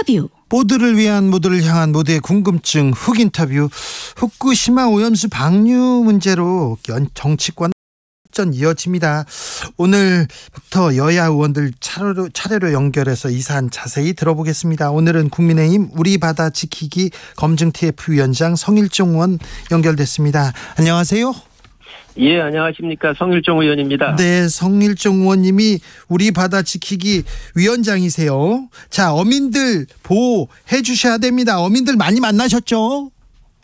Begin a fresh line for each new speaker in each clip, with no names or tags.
인터뷰.
모두를 위한, 모두를 향한 모두의 궁금증 훅 인터뷰. 후쿠시마 오염수 방류 문제로 정치권 전 이어집니다. 오늘부터 여야 의원들 차례로 연결해서 이 사안 자세히 들어보겠습니다. 오늘은 국민의힘 우리 바다 지키기 검증 TF 위원장 성일종 의원 연결됐습니다. 안녕하세요.
예, 안녕하십니까. 성일종 의원입니다.
네, 성일종 의원님이 우리 바다 지키기 위원장이세요. 자, 어민들 보호해 주셔야 됩니다. 어민들 많이 만나셨죠?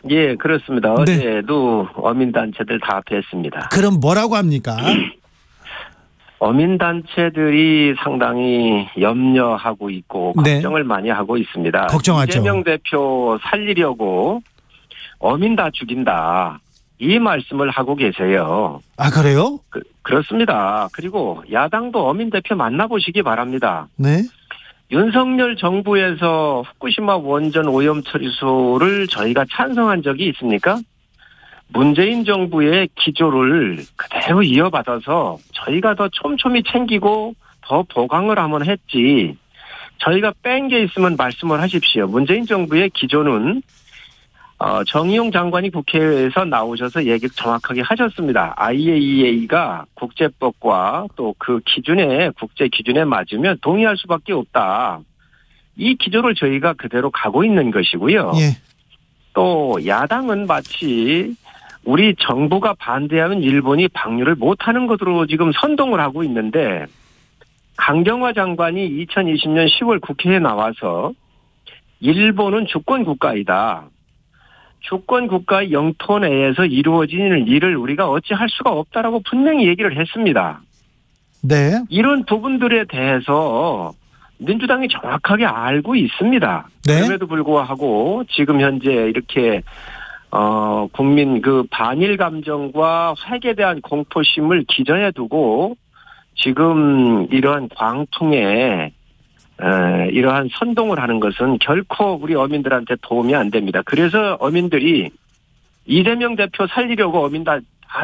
예, 그렇습니다.
네.
어제도 어민단체들 다 뵀습니다.
그럼 뭐라고 합니까?
어민단체들이 상당히 염려하고 있고 걱정을 많이 하고 있습니다.
걱정하죠.
이재명 대표 살리려고 어민 다 죽인다. 이 말씀을 하고 계세요.
아, 그래요?
그렇습니다. 그리고 야당도 어민 대표 만나보시기 바랍니다.
네.
윤석열 정부에서 후쿠시마 원전 오염 처리소를 저희가 찬성한 적이 있습니까? 문재인 정부의 기조를 그대로 이어받아서 저희가 더 촘촘히 챙기고 더 보강을 하면 했지. 저희가 뺀 게 있으면 말씀을 하십시오. 문재인 정부의 기조는 정의용 장관이 국회에서 나오셔서 얘기를 정확하게 하셨습니다. IAEA가 국제법과 또 그 기준에, 국제 기준에 맞으면 동의할 수밖에 없다. 이 기조를 저희가 그대로 가고 있는 것이고요.
예.
또 야당은 마치 우리 정부가 반대하면 일본이 방류를 못하는 것으로 지금 선동을 하고 있는데, 강경화 장관이 2020년 10월 국회에 나와서 일본은 주권 국가이다. 주권 국가의 영토 내에서 이루어지는 일을 우리가 어찌할 수가 없다라고 분명히 얘기를 했습니다.
네.
이런 부분들에 대해서 민주당이 정확하게 알고 있습니다.
네.
그럼에도 불구하고 지금 현재 이렇게 국민 그 반일 감정과 핵에 대한 공포심을 기저에 두고 지금 이러한 광풍에 이러한 선동을 하는 것은 결코 우리 어민들한테 도움이 안 됩니다. 그래서 어민들이 이재명 대표 살리려고 어민 다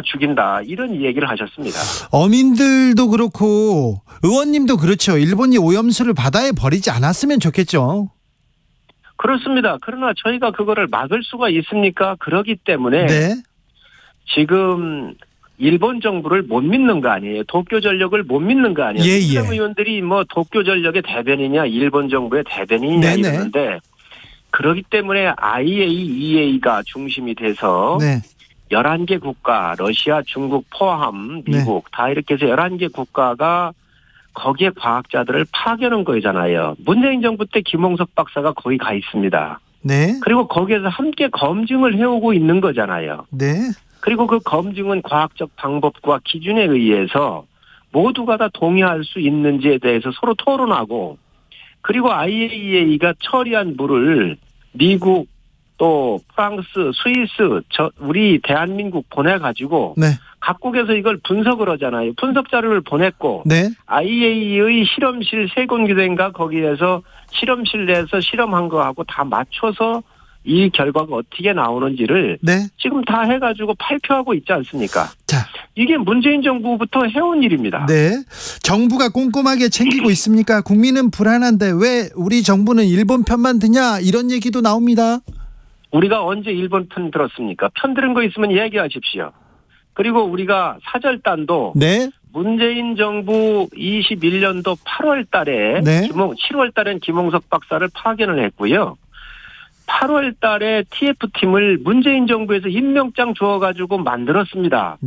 죽인다, 이런 얘기를 하셨습니다.
어민들도 그렇고 의원님도 그렇죠. 일본이 오염수를 바다에 버리지 않았으면 좋겠죠.
그렇습니다. 그러나 저희가 그거를 막을 수가 있습니까? 그러기 때문에
네.
지금 일본 정부를 못 믿는 거 아니에요. 도쿄전력을 못 믿는 거 아니에요. 민주당 의원들이 뭐 도쿄전력의 대변이냐 일본 정부의 대변이냐 이러는데, 그렇기 때문에 IAEA가 중심이 돼서 11개 국가, 러시아, 중국 포함, 미국 다 이렇게 해서 11개 국가가 거기에 과학자들을 파견한 거잖아요. 문재인 정부 때 김홍석 박사가 거기 가 있습니다.
네.
그리고 거기에서 함께 검증을 해오고 있는 거잖아요.
네.
그리고 그 검증은 과학적 방법과 기준에 의해서 모두가 다 동의할 수 있는지에 대해서 서로 토론하고, 그리고 IAEA가 처리한 물을 미국 또 프랑스, 스위스, 우리 대한민국 보내가지고 각국에서 이걸 분석을 하잖아요. 분석 자료를 보냈고 IAEA의 실험실 세 군데인가 거기에서 실험실 내에서 실험한 거하고 다 맞춰서 이 결과가 어떻게 나오는지를 지금 다 해가지고 발표하고 있지 않습니까?
자,
이게 문재인 정부부터 해온 일입니다.
네. 정부가 꼼꼼하게 챙기고 있습니까? 국민은 불안한데 왜 우리 정부는 일본 편만 드냐, 이런 얘기도 나옵니다.
우리가 언제 일본 편 들었습니까? 편 들은 거 있으면 얘기하십시오. 그리고 우리가 사절단도 문재인 정부 21년도 8월 달에 7월 달엔 김홍석 박사를 파견을 했고요. 8월 달에 TF팀을 문재인 정부에서 임명장 주어가지고 만들었습니다.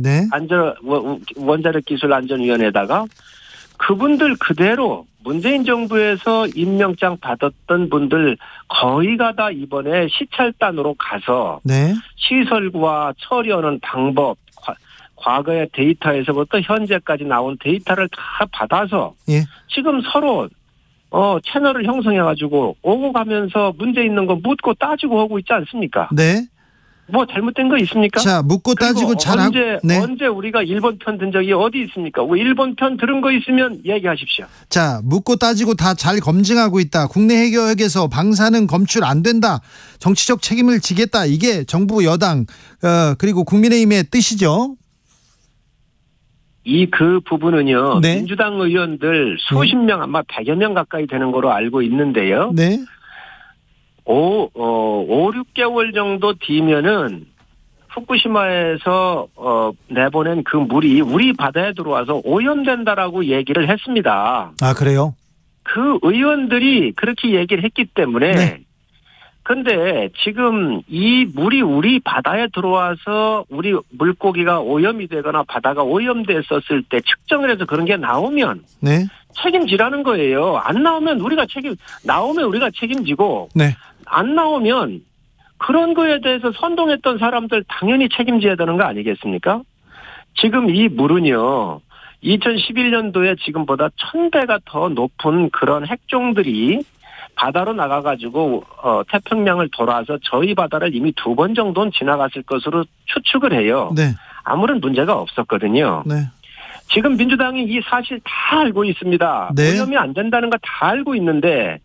원자력기술안전위원회에다가 그분들 그대로 문재인 정부에서 임명장 받았던 분들 거의가 다 이번에 시찰단으로 가서 시설과 처리하는 방법, 과거의 데이터에서부터 현재까지 나온 데이터를 다 받아서 지금 서로 채널을 형성해가지고 오고 가면서 문제 있는 거 묻고 따지고 하고 있지 않습니까? 뭐 잘못된 거 있습니까?
자, 묻고 따지고 잘하고.
언제 우리가 일본 편 든 적이 어디 있습니까? 일본 편 들은 거 있으면 얘기하십시오.
자, 묻고 따지고 다 잘 검증하고 있다. 국내 해역에서 방사능 검출 안 된다. 정치적 책임을 지겠다. 이게 정부 여당 그리고 국민의힘의 뜻이죠.
그 부분은요. 민주당 의원들 수십 명, 아마 100여 명 가까이 되는 거로 알고 있는데요. 5, 6개월 정도 뒤면은 후쿠시마에서 내보낸 그 물이 우리 바다에 들어와서 오염된다라고 얘기를 했습니다.
아, 그래요?
그 의원들이 그렇게 얘기를 했기 때문에
네.
근데 지금 이 물이 우리 바다에 들어와서 우리 물고기가 오염이 되거나 바다가 오염됐었을 때 측정을 해서 그런 게 나오면
네.
책임지라는 거예요. 안 나오면 나오면 우리가 책임지고
네.
안 나오면 그런 거에 대해서 선동했던 사람들 당연히 책임져야 되는 거 아니겠습니까? 지금 이 물은요. 2011년도에 지금보다 1000배가 더 높은 그런 핵종들이 바다로 나가가지고 태평양을 돌아서 저희 바다를 이미 2번 정도는 지나갔을 것으로 추측을 해요.
네. 아무런
문제가 없었거든요.
네.
지금 민주당이 이 사실 다 알고 있습니다.
네.
오염이 안 된다는 거 다 알고 있는데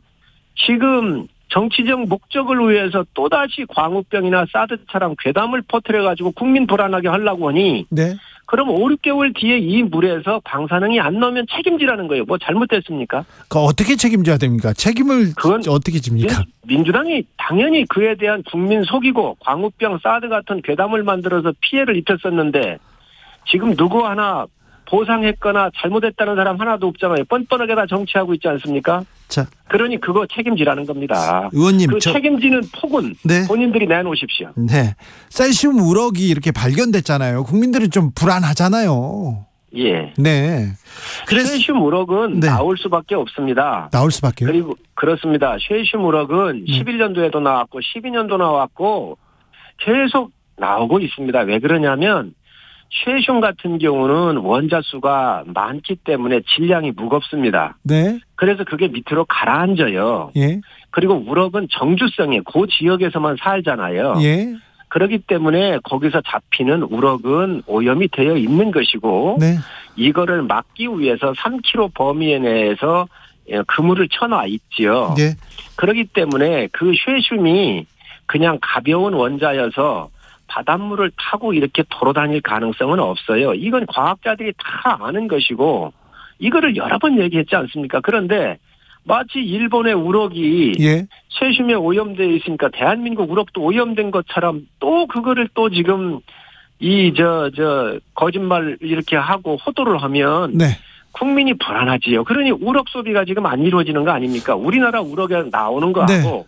지금 정치적 목적을 위해서 또다시 광우병이나 사드처럼 괴담을 퍼뜨려가지고 국민 불안하게 하려고 하니
네.
그럼 5, 6개월 뒤에 이 물에서 방사능이 안 나오면 책임지라는 거예요. 뭐 잘못됐습니까?
어떻게 책임져야 됩니까? 책임을
그건
어떻게 집니까?
민주당이 당연히 그에 대한 국민 속이고 광우병, 사드 같은 괴담을 만들어서 피해를 입혔었는데 지금 누구 하나 보상했거나 잘못했다는 사람 하나도 없잖아요. 뻔뻔하게 다 정치하고 있지 않습니까?
자,
그러니 그거 책임지라는 겁니다.
의원님,
그 책임지는 폭은
네.
본인들이 내놓으십시오.
네. 셀슘 우럭이 이렇게 발견됐잖아요. 국민들은 좀 불안하잖아요.
예.
네.
쉐슘 우럭은
네.
나올 수밖에 없습니다.
나올 수밖에요?
그리고 그렇습니다. 쉐슘 우럭은
네.
11년도에도 나왔고 12년도 나왔고 계속 나오고 있습니다. 왜 그러냐면 쉐슘 같은 경우는 원자 수가 많기 때문에 질량이 무겁습니다.
네.
그래서 그게 밑으로 가라앉아요.
예.
그리고 우럭은 정주성에 그 지역에서만 살잖아요.
예.
그렇기 때문에 거기서 잡히는 우럭은 오염이 되어 있는 것이고
네.
이거를 막기 위해서 3km 범위 내에서 그물을 쳐놔 있지요.
네.
그렇기 때문에 그 쉐슘이 그냥 가벼운 원자여서 바닷물을 타고 이렇게 돌아다닐 가능성은 없어요. 이건 과학자들이 다 아는 것이고 이거를 여러 번 얘기했지 않습니까? 그런데 마치 일본의 우럭이
예.
쉐슘에 오염되어 있으니까 대한민국 우럭도 오염된 것처럼 또 그거를 또 지금 거짓말 이렇게 하고 호도를 하면
네.
국민이 불안하지요. 그러니 우럭 소비가 지금 안 이루어지는 거 아닙니까? 우리나라 우럭에 나오는 거하고
네.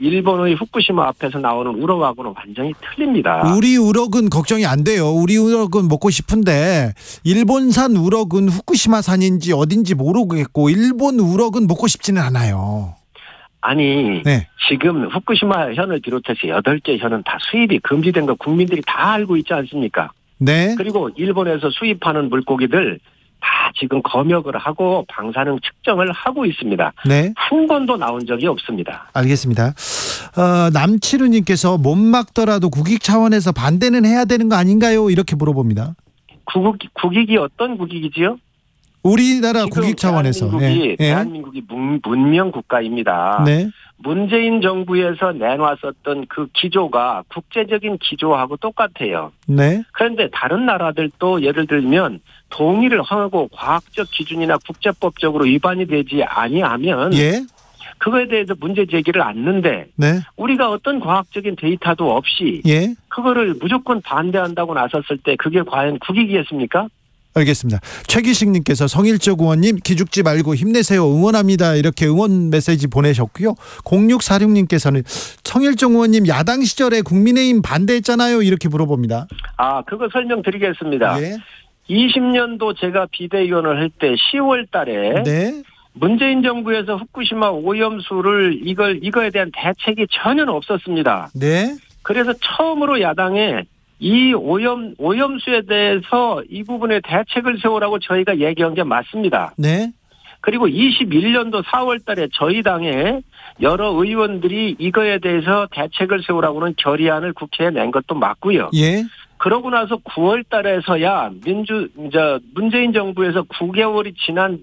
일본의 후쿠시마 앞에서 나오는 우럭하고는 완전히 틀립니다.
우리 우럭은 걱정이 안 돼요. 우리 우럭은 먹고 싶은데 일본산 우럭은 후쿠시마산인지 어딘지 모르겠고 일본 우럭은 먹고 싶지는 않아요.
아니
네.
지금 후쿠시마 현을 비롯해서 8개 현은 다 수입이 금지된 거 국민들이 다 알고 있지 않습니까?
네.
그리고 일본에서 수입하는 물고기들 다 지금 검역을 하고 방사능 측정을 하고 있습니다.
네.
한 번도 나온 적이 없습니다.
알겠습니다. 남치루님께서 못 막더라도 국익 차원에서 반대는 해야 되는 거 아닌가요? 이렇게 물어봅니다.
국익이 어떤 국익이지요?
우리나라 국익 차원에서.
대한민국이 문명 국가입니다.
네.
문재인 정부에서 내놨었던 그 기조가 국제적인 기조하고 똑같아요.
네.
그런데 다른 나라들도 예를 들면 동의를 하고 과학적 기준이나 국제법적으로 위반이 되지 아니하면
예.
그거에 대해서 문제 제기를 않는데
네.
우리가 어떤 과학적인 데이터도 없이
예.
그거를 무조건 반대한다고 나섰을 때 그게 과연 국익이겠습니까?
알겠습니다. 최기식님께서 성일적 의원님 기죽지 말고 힘내세요. 응원합니다. 이렇게 응원 메시지 보내셨고요. 0646님께서는 성일적 의원님 야당 시절에 국민의힘 반대했잖아요. 이렇게 물어봅니다.
그거 설명드리겠습니다.
예.
20년도 제가 비대위원을 할 때 10월 달에
네.
문재인 정부에서 후쿠시마 오염수를 이거에 대한 대책이 전혀 없었습니다.
네.
그래서 처음으로 야당에 이 오염수에 대해서 이 부분에 대책을 세우라고 저희가 얘기한 게 맞습니다.
네.
그리고 21년도 4월 달에 저희 당에 여러 의원들이 이거에 대해서 대책을 세우라고는 결의안을 국회에 낸 것도 맞고요.
예.
그러고 나서 9월 달에서야 문재인 정부에서 9개월이 지난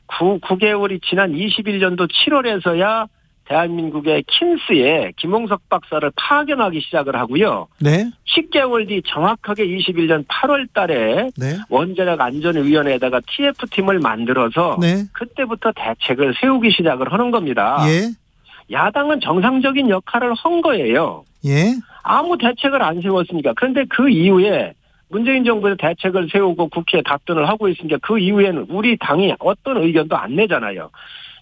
21년도 7월에서야 대한민국의 킨스에 김홍석 박사를 파견하기 시작을 하고요.
네.
10개월 뒤 정확하게 21년 8월 달에
네.
원자력 안전위원회에다가 TF팀을 만들어서
네.
그때부터 대책을 세우기 시작을 하는 겁니다.
예.
야당은 정상적인 역할을 한 거예요.
예.
아무 대책을 안 세웠으니까. 그런데 그 이후에 문재인 정부에서 대책을 세우고 국회에 답변을 하고 있으니까 그 이후에는 우리 당이 어떤 의견도 안 내잖아요.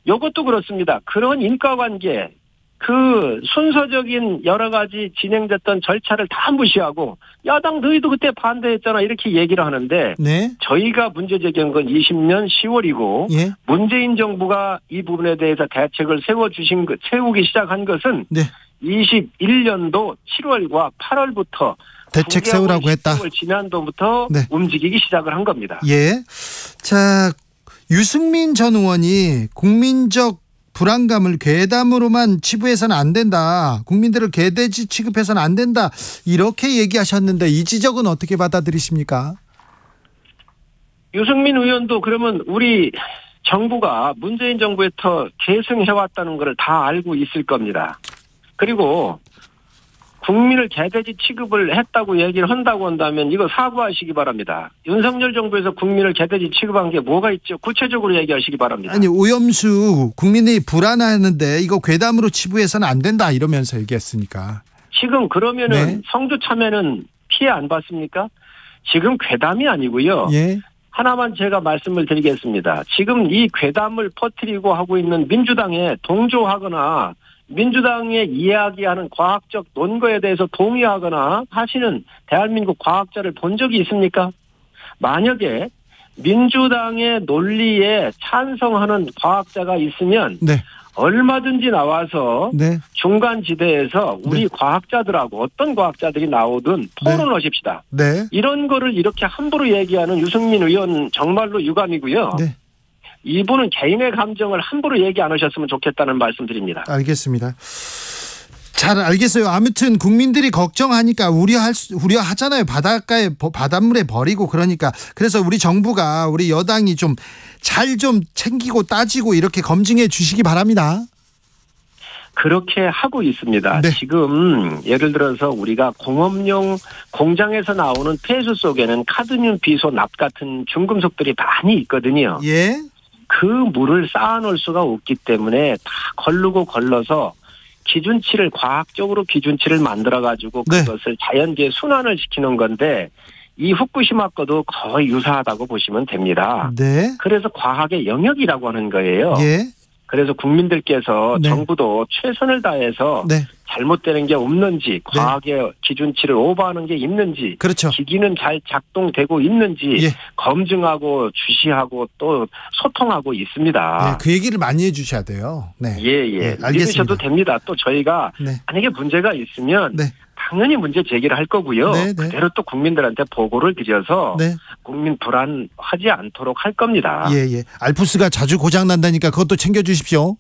이것도 그렇습니다. 그런 인과관계, 그 순서적인 여러 가지 진행됐던 절차를 다 무시하고 야당 너희도 그때 반대했잖아 이렇게 얘기를 하는데
네.
저희가 문제 제기한 건 20년 10월이고
예.
문재인 정부가 이 부분에 대해서 대책을 세우기 시작한 것은
네.
21년도 7월과 8월부터
대책 세우라고 했다.
지난도부터
네.
움직이기 시작을 한 겁니다.
예. 자, 유승민 전 의원이 국민적 불안감을 괴담으로만 치부해서는 안 된다. 국민들을 개돼지 취급해서는 안 된다. 이렇게 얘기하셨는데 이 지적은 어떻게 받아들이십니까?
유승민 의원도 그러면 우리 정부가 문재인 정부에서 계승해왔다는 걸 다 알고 있을 겁니다. 그리고 국민을 개돼지 취급을 했다고 얘기를 한다고 한다면 이거 사과하시기 바랍니다. 윤석열 정부에서 국민을 개돼지 취급한 게 뭐가 있죠? 구체적으로 얘기하시기 바랍니다.
아니 오염수 국민이 불안해하는데 이거 괴담으로 치부해서는 안 된다 이러면서 얘기했으니까.
지금 그러면은
네.
성주 참여는 피해 안 받습니까? 지금 괴담이 아니고요.
예.
하나만 제가 말씀을 드리겠습니다. 지금 이 괴담을 퍼뜨리고 하고 있는 민주당에 동조하거나 민주당의 이야기하는 과학적 논거에 대해서 동의하거나 하시는 대한민국 과학자를 본 적이 있습니까? 만약에 민주당의 논리에 찬성하는 과학자가 있으면
네.
얼마든지 나와서
네.
중간지대에서 우리
네.
과학자들하고 어떤 과학자들이 나오든 토론하십시다.
네.
이런 거를 이렇게 함부로 얘기하는 유승민 의원 정말로 유감이고요.
네.
이분은 개인의 감정을 함부로 얘기 안 하셨으면 좋겠다는 말씀드립니다.
알겠습니다. 잘 알겠어요. 아무튼 국민들이 걱정하니까 우려하잖아요. 바닷물에 버리고 그러니까. 그래서 우리 정부가 우리 여당이 좀 잘 좀 챙기고 따지고 이렇게 검증해 주시기 바랍니다.
그렇게 하고 있습니다.
네.
지금 예를 들어서 우리가 공업용 공장에서 나오는 폐수 속에는 카드뮴, 비소, 납 같은 중금속들이 많이 있거든요.
예.
그 물을 쌓아놓을 수가 없기 때문에 다 걸러서 기준치를 과학적으로 기준치를 만들어가지고
네.
그것을 자연계에 순환을 시키는 건데 이 후쿠시마 거도 거의 유사하다고 보시면 됩니다.
네.
그래서 과학의 영역이라고 하는 거예요.
예.
그래서 국민들께서
네.
정부도 최선을 다해서
네.
잘못되는 게 없는지 과학의 기준치를 오버하는 게 있는지
그렇죠.
기기는 잘 작동되고 있는지
예.
검증하고 주시하고 또 소통하고 있습니다.
네, 그 얘기를 많이 해주셔야 돼요. 네.
예.
네, 알겠습니다.
믿으셔도 됩니다. 또 저희가
네.
만약에 문제가 있으면
네.
당연히 문제 제기를 할 거고요.
네, 네.
그대로 또 국민들한테 보고를 드려서
네.
국민 불안하지 않도록 할 겁니다.
예. 알프스가 자주 고장 난다니까 그것도 챙겨 주십시오.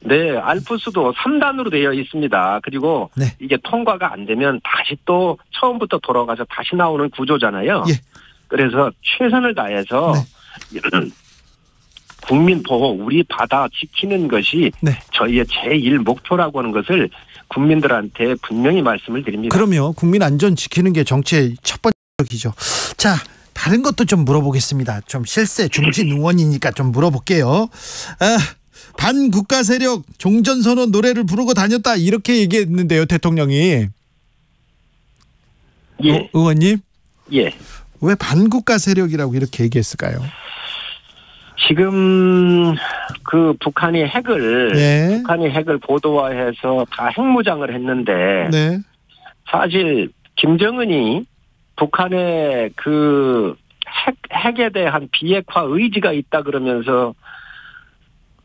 네, 알프스도 3단으로 되어 있습니다. 그리고
네.
이게 통과가 안 되면 다시 또 처음부터 돌아가서 다시 나오는 구조잖아요.
예.
그래서 최선을 다해서 국민 보호, 우리 바다 지키는 것이
네.
저희의 제1 목표라고 하는 것을 국민들한테 분명히 말씀을 드립니다.
그럼요. 국민 안전 지키는 게 정치의 첫 번째이죠. 자, 다른 것도 좀 물어보겠습니다. 좀 실세 중진 의원이니까 좀 물어볼게요. 반국가 세력 종전선언 노래를 부르고 다녔다 이렇게 얘기했는데요, 대통령이.
예.
의원님.
예.
왜 반국가 세력이라고 이렇게 얘기했을까요?
지금 그 북한이 핵을 고도화해서 다 핵무장을 했는데
네.
사실 김정은이 북한의 그 핵에 대한 비핵화 의지가 있다 그러면서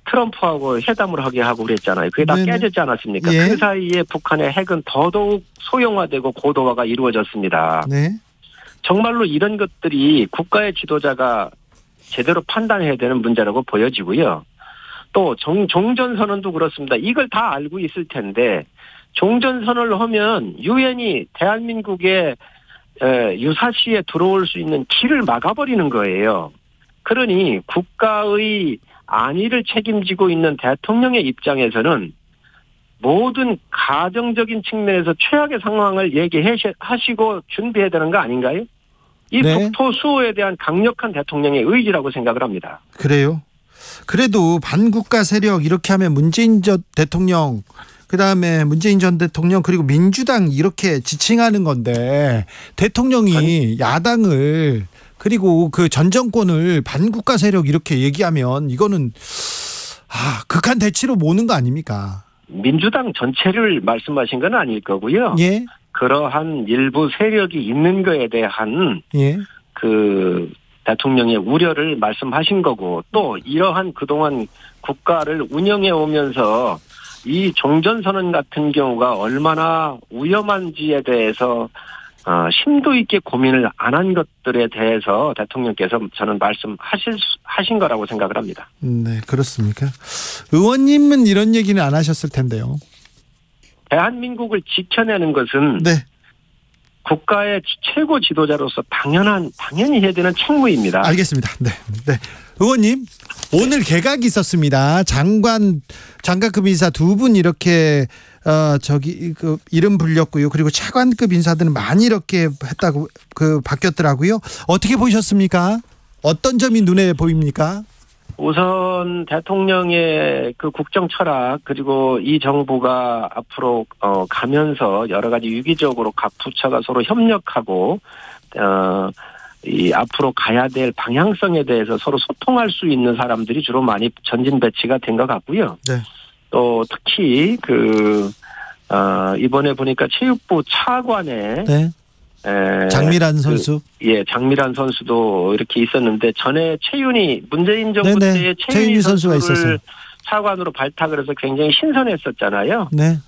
트럼프하고 회담을 하게 하고 그랬잖아요. 그게 다
네네.
깨졌지 않았습니까?
예.
그 사이에 북한의 핵은 더더욱 소형화되고 고도화가 이루어졌습니다.
네.
정말로 이런 것들이 국가의 지도자가 제대로 판단해야 되는 문제라고 보여지고요. 또 종전선언도 그렇습니다. 이걸 다 알고 있을 텐데 종전선언을 하면 유엔이 대한민국의 유사시에 들어올 수 있는 길을 막아버리는 거예요. 그러니 국가의 안위를 책임지고 있는 대통령의 입장에서는 모든 가정적인 측면에서 최악의 상황을 얘기하시고 준비해야 되는 거 아닌가요? 이
네.
북토 수호에 대한 강력한 대통령의 의지라고 생각을 합니다.
그래요? 그래도 반국가 세력 이렇게 하면 문재인 전 대통령, 그다음에 문재인 전 대통령 그리고 민주당 이렇게 지칭하는 건데, 대통령이 야당을 그리고 그 전 정권을 반국가 세력 이렇게 얘기하면 이거는 극한 대치로 모는 거 아닙니까?
민주당 전체를 말씀하신 건 아닐 거고요.
예.
그러한 일부 세력이 있는 거에 대한
예.
그 대통령의 우려를 말씀하신 거고, 또 이러한 그동안 국가를 운영해 오면서 이 종전선언 같은 경우가 얼마나 위험한지에 대해서 심도 있게 고민을 안 한 것들에 대해서 대통령께서 저는 말씀하신 거라고 생각을 합니다.
네, 그렇습니까? 의원님은 이런 얘기는 안 하셨을 텐데요.
대한민국을 지켜내는 것은
네. 국가의
최고 지도자로서 당연히 해야 되는 책무입니다.
알겠습니다. 네. 의원님, 오늘 개각이 있었습니다. 장관급 인사 두 분 이렇게 이름 불렸고요. 그리고 차관급 인사들은 많이 이렇게 했다고 바뀌었더라고요. 어떻게 보셨습니까? 어떤 점이 눈에 보입니까?
우선 대통령의 그 국정 철학, 그리고 이 정부가 앞으로 가면서 여러 가지 유기적으로 각 부처가 서로 협력하고 이 앞으로 가야 될 방향성에 대해서 서로 소통할 수 있는 사람들이 주로 많이 전진 배치가 된 것 같고요. 네. 또 특히 이번에 보니까 체육부 차관에
네. 장미란 선수.
장미란 선수도 이렇게 있었는데, 전에 문재인 정부 때에 최윤희 선수가 있었어요. 차관으로 발탁을 해서 굉장히 신선했었잖아요. 네.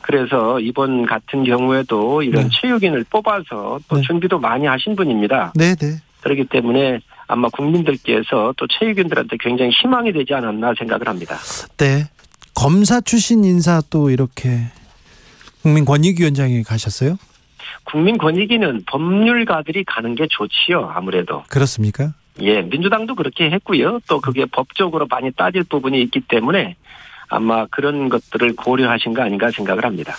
그래서 이번 같은 경우에도 이런 체육인을 뽑아서 또 준비도 많이 하신 분입니다. 네. 그렇기 때문에 아마 국민들께서 또 체육인들한테 굉장히 희망이 되지 않았나 생각을 합니다. 네.
검사 출신 인사 또 이렇게 국민권익위원장에 가셨어요?
국민권익위는 법률가들이 가는 게 좋지요, 아무래도.
그렇습니까?
예, 민주당도 그렇게 했고요. 또 그게 법적으로 많이 따질 부분이 있기 때문에 아마 그런 것들을 고려하신 거 아닌가 생각을 합니다.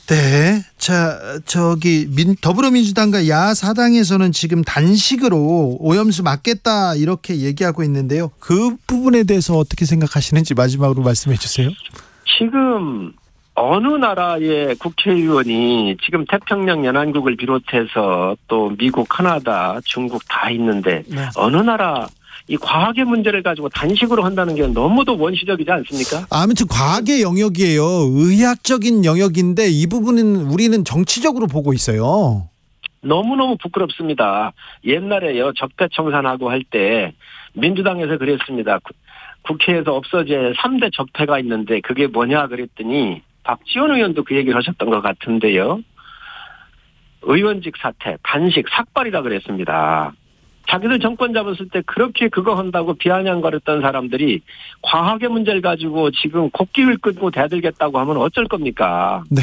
네. 자, 더불어민주당과 야사당에서는 지금 단식으로 오염수 막겠다 이렇게 얘기하고 있는데요. 그 부분에 대해서 어떻게 생각하시는지 마지막으로 말씀해 주세요.
지금 어느 나라의 국회의원이 지금 태평양 연안국을 비롯해서 또 미국, 카나다, 중국 다 있는데 어느 나라 이 과학의 문제를 가지고 단식으로 한다는 게 너무도 원시적이지 않습니까?
아무튼 과학의 영역이에요. 의학적인 영역인데 이 부분은 우리는 정치적으로 보고 있어요.
너무너무 부끄럽습니다. 옛날에요, 적폐청산하고 할 때 민주당에서 그랬습니다. 국회에서 없어질 3대 적폐가 있는데 그게 뭐냐 그랬더니 박지원 의원도 그 얘기를 하셨던 것 같은데요. 의원직 사퇴, 단식, 삭발이라 그랬습니다. 자기들 정권 잡았을 때 그렇게 그거 한다고 비아냥거렸던 사람들이 과학의 문제를 가지고 지금 곡기를 끄고 대들겠다고 하면 어쩔 겁니까? 네.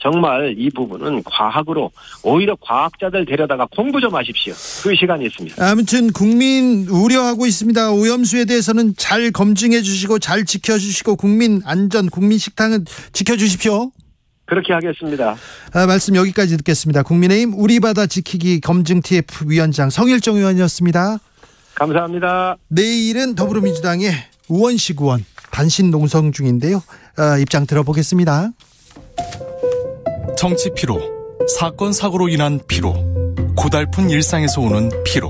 정말 이 부분은 과학으로, 오히려 과학자들 데려다가 공부 좀 하십시오. 그 시간이 있습니다.
아무튼 국민 우려하고 있습니다. 오염수에 대해서는 잘 검증해 주시고 잘 지켜주시고 국민 안전, 국민 식탁은 지켜주십시오.
그렇게 하겠습니다.
말씀 여기까지 듣겠습니다. 국민의힘 우리바다 지키기 검증 TF 위원장 성일정 의원이었습니다.
감사합니다.
내일은 더불어민주당의 우원식 의원 단신 농성 중인데요. 입장 들어보겠습니다.
정치 피로, 사건 사고로 인한 피로, 고달픈 일상에서 오는 피로.